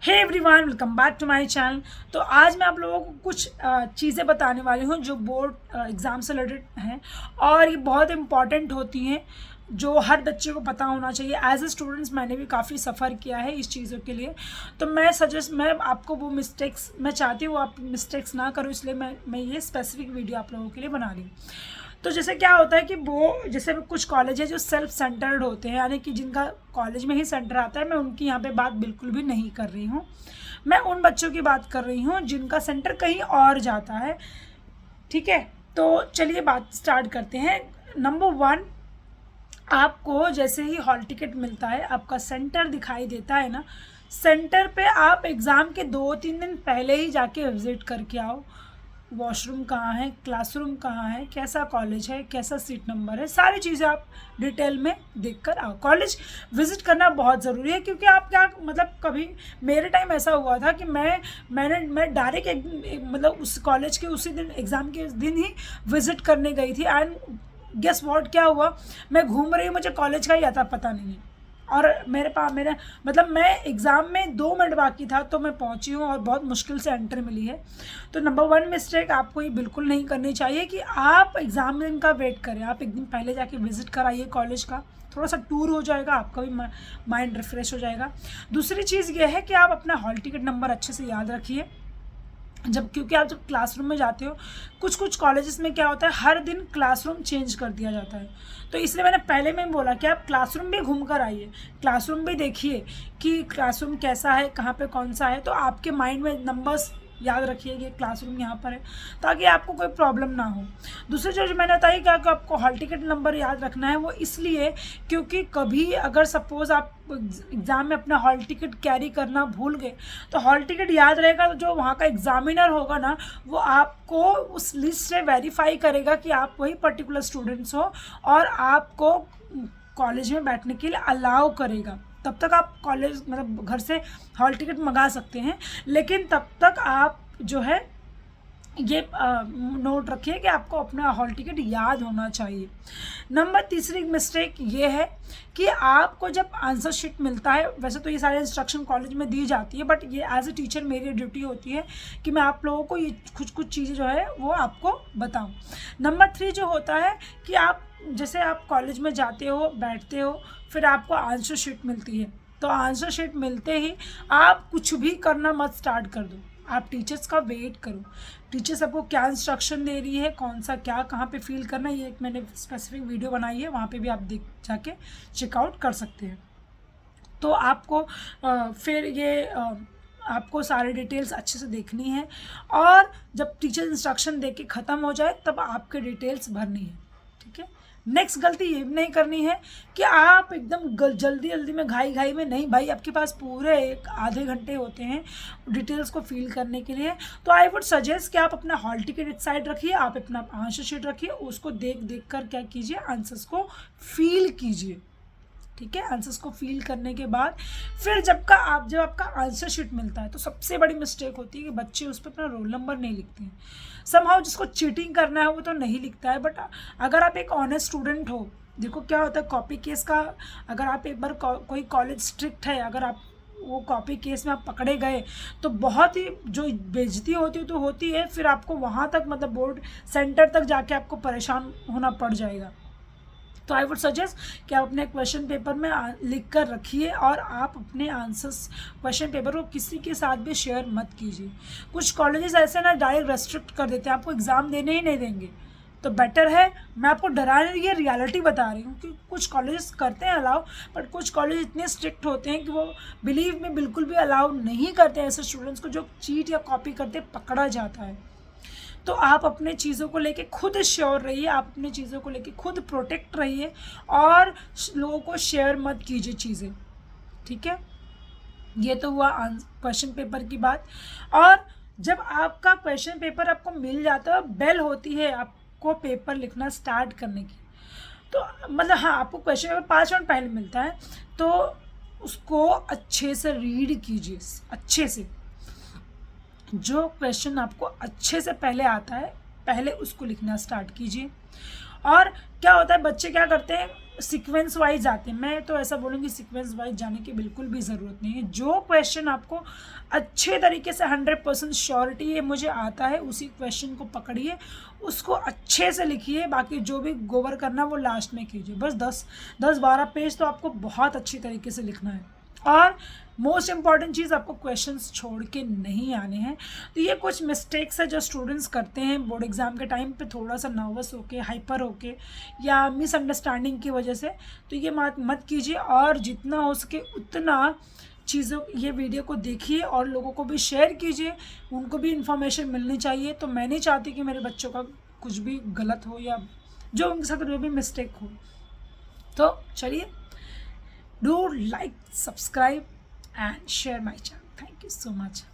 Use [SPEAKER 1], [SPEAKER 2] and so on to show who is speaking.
[SPEAKER 1] Hey everyone, welcome back to my channel. तो आज मैं आप लोगों को कुछ चीज़ें बताने वाली हूँ जो बोर्ड एग्ज़ाम से रिलेटेड हैं और ये बहुत इंपॉर्टेंट होती हैं, जो हर बच्चे को पता होना चाहिए। एज ए स्टूडेंट्स मैंने भी काफ़ी सफ़र किया है इस चीज़ों के लिए। तो मैं आपको वो मिस्टेक्स मैं चाहती हूँ आप मिस्टेक्स ना करो, इसलिए मैं ये स्पेसिफिक वीडियो आप लोगों के लिए बना रही हूँ। तो जैसे क्या होता है कि वो जैसे कुछ कॉलेज है जो सेल्फ सेंटर्ड होते हैं, यानी कि जिनका कॉलेज में ही सेंटर आता है। मैं उनकी यहाँ पे बात बिल्कुल भी नहीं कर रही हूँ। मैं उन बच्चों की बात कर रही हूँ जिनका सेंटर कहीं और जाता है। ठीक है, तो चलिए बात स्टार्ट करते हैं। नंबर 1, आपको जैसे ही हॉल टिकट मिलता है, आपका सेंटर दिखाई देता है ना, सेंटर पे आप एग्ज़ाम के 2-3 दिन पहले ही जाके विज़िट करके आओ। वॉशरूम कहाँ है, क्लासरूम कहाँ है, कैसा कॉलेज है, कैसा सीट नंबर है, सारी चीज़ें आप डिटेल में देख कर आओ। कॉलेज विज़िट करना बहुत ज़रूरी है, क्योंकि आप क्या मतलब कभी मेरे टाइम ऐसा हुआ था कि मैं डायरेक्ट मतलब उस कॉलेज के उसी दिन एग्ज़ाम के दिन ही विज़िट करने गई थी। एंड गेस व्हाट क्या हुआ, मैं घूम रही हूँ, मुझे कॉलेज का ही आता पता नहीं है। और मेरे मतलब मैं एग्ज़ाम में 2 मिनट बाकी था तो मैं पहुंची हूँ और बहुत मुश्किल से एंट्री मिली है। तो नंबर 1 मिस्टेक आपको ये बिल्कुल नहीं करनी चाहिए कि आप एग्ज़ाम दिन का वेट करें। आप एक दिन पहले जाके विज़िट कराइए कॉलेज का, थोड़ा सा टूर हो जाएगा, आपका भी माइंड रिफ्रेश हो जाएगा। दूसरी चीज़ ये है कि आप अपना हॉल टिकट नंबर अच्छे से याद रखिए, क्योंकि आप जब क्लासरूम में जाते हो, कुछ कॉलेजेस में क्या होता है, हर दिन क्लासरूम चेंज कर दिया जाता है। तो इसलिए मैंने पहले में बोला कि आप क्लासरूम भी घूम कर आइए, क्लासरूम भी देखिए कि क्लासरूम कैसा है, कहाँ पे कौन सा है। तो आपके माइंड में नंबर्स याद रखिए कि क्लासरूम यहाँ पर है, ताकि आपको कोई प्रॉब्लम ना हो। दूसरी जो मैंने बताई कि आपको हॉल टिकट नंबर याद रखना है, वो इसलिए क्योंकि कभी अगर सपोज़ आप एग्ज़ाम में अपना हॉल टिकट कैरी करना भूल गए, तो हॉल टिकट याद रहेगा, तो जो वहाँ का एग्ज़ामिनर होगा ना, वो आपको उस लिस्ट से वेरीफाई करेगा कि आप वही पर्टिकुलर स्टूडेंट्स हो और आपको कॉलेज में बैठने के लिए अलाउ करेगा। तब तक आप कॉलेज मतलब घर से हॉल टिकट मंगा सकते हैं, लेकिन तब तक आप जो है ये नोट रखिए कि आपको अपना हॉल टिकट याद होना चाहिए। नंबर तीसरी मिस्टेक ये है कि आपको जब आंसर शीट मिलता है, वैसे तो ये सारे इंस्ट्रक्शन कॉलेज में दी जाती है, बट ये एज ए टीचर मेरी ड्यूटी होती है कि मैं आप लोगों को ये कुछ चीज़ें जो है वो आपको बताऊं। नंबर 3 जो होता है कि आप जैसे आप कॉलेज में जाते हो, बैठते हो, फिर आपको आंसर शीट मिलती है। तो आंसर शीट मिलते ही आप कुछ भी करना मत स्टार्ट कर दो, आप टीचर्स का वेट करो। टीचर्स आपको क्या इंस्ट्रक्शन दे रही है, कौन सा क्या कहाँ पे फिल करना है, ये एक मैंने स्पेसिफिक वीडियो बनाई है, वहाँ पे भी आप देख जाके चेकआउट कर सकते हैं। तो आपको फिर ये आपको सारे डिटेल्स अच्छे से देखनी है, और जब टीचर इंस्ट्रक्शन दे के ख़त्म हो जाए तब आपके डिटेल्स भरनी है। ठीक है, नेक्स्ट गलती ये भी नहीं करनी है कि आप एकदम जल्दी जल्दी में घाई में नहीं, भाई आपके पास पूरे 1-आधे घंटे होते हैं डिटेल्स को फिल करने के लिए। तो आई वुड सजेस्ट कि आप अपना हॉल टिकट एक साइड रखिए, आप अपना आंसर शीट रखिए, उसको देख कर क्या कीजिए, आंसर्स को फिल कीजिए। ठीक है, आंसर्स को फिल करने के बाद फिर जब आपका आंसर शीट मिलता है, तो सबसे बड़ी मिस्टेक होती है कि बच्चे उस पर अपना रोल नंबर नहीं लिखते हैं। समहाउ जिसको चीटिंग करना है वो तो नहीं लिखता है, बट अगर आप एक ऑनेस्ट स्टूडेंट हो, देखो क्या होता है कॉपी केस का, अगर आप एक बार कोई कॉलेज स्ट्रिक्ट है, अगर आप वो कॉपी केस में आप पकड़े गए तो बहुत ही जो बेइज्जती होती है, फिर आपको वहाँ तक मतलब बोर्ड सेंटर तक जाके आपको परेशान होना पड़ जाएगा। तो आई वुड सजेस्ट कि आप अपने क्वेश्चन पेपर में लिख कर रखिए, और आप अपने आंसर्स क्वेश्चन पेपर को किसी के साथ भी शेयर मत कीजिए। कुछ कॉलेजेस ऐसे ना डायरेक्ट रेस्ट्रिक्ट कर देते हैं, आपको एग्ज़ाम देने ही नहीं देंगे। तो बेटर है, मैं आपको डरा रही, ये रियलिटी बता रही हूँ कि कुछ कॉलेजेस करते हैं अलाउ, बट कुछ कॉलेज इतने स्ट्रिक्ट होते हैं कि वो बिलीव में बिल्कुल भी अलाउ नहीं करते हैं ऐसे स्टूडेंट्स को जो चीट या कॉपी करते पकड़ा जाता है। तो आप अपने चीज़ों को लेके खुद श्योर रहिए, आप अपनी चीज़ों को लेके खुद प्रोटेक्ट रहिए, और लोगों को शेयर मत कीजिए चीज़ें। ठीक है, ये तो हुआ क्वेश्चन पेपर की बात। और जब आपका क्वेश्चन पेपर आपको मिल जाता है, बेल होती है आपको पेपर लिखना स्टार्ट करने की, तो मतलब हाँ, आपको क्वेश्चन पेपर 5 मिनट पहले मिलता है, तो उसको अच्छे से रीड कीजिए, अच्छे से। जो क्वेश्चन आपको अच्छे से पहले आता है, पहले उसको लिखना स्टार्ट कीजिए। और क्या होता है, बच्चे क्या करते हैं, सीक्वेंस वाइज जाते हैं। मैं तो ऐसा बोलूँगी सीक्वेंस वाइज जाने की बिल्कुल भी ज़रूरत नहीं है। जो क्वेश्चन आपको अच्छे तरीके से 100% श्योरिटी है मुझे आता है, उसी क्वेश्चन को पकड़िए, उसको अच्छे से लिखिए, बाकी जो भी गोबर करना वो लास्ट में कीजिए। बस 10-12 पेज तो आपको बहुत अच्छी तरीके से लिखना है। और मोस्ट इम्पॉर्टेंट चीज़, आपको क्वेश्चंस छोड़ के नहीं आने हैं। तो ये कुछ मिस्टेक्स है जो स्टूडेंट्स करते हैं बोर्ड एग्ज़ाम के टाइम पे, थोड़ा सा नर्वस होके, हाइपर होके या मिसअंडरस्टैंडिंग की वजह से। तो ये मत कीजिए, और जितना हो सके उतना चीज़ों, ये वीडियो को देखिए और लोगों को भी शेयर कीजिए, उनको भी इंफॉर्मेशन मिलनी चाहिए। तो मैं नहीं चाहती कि मेरे बच्चों का कुछ भी गलत हो या जो उनके साथ जो भी मिस्टेक हो। तो चलिए, do like, subscribe and share my channel. Thank you so much.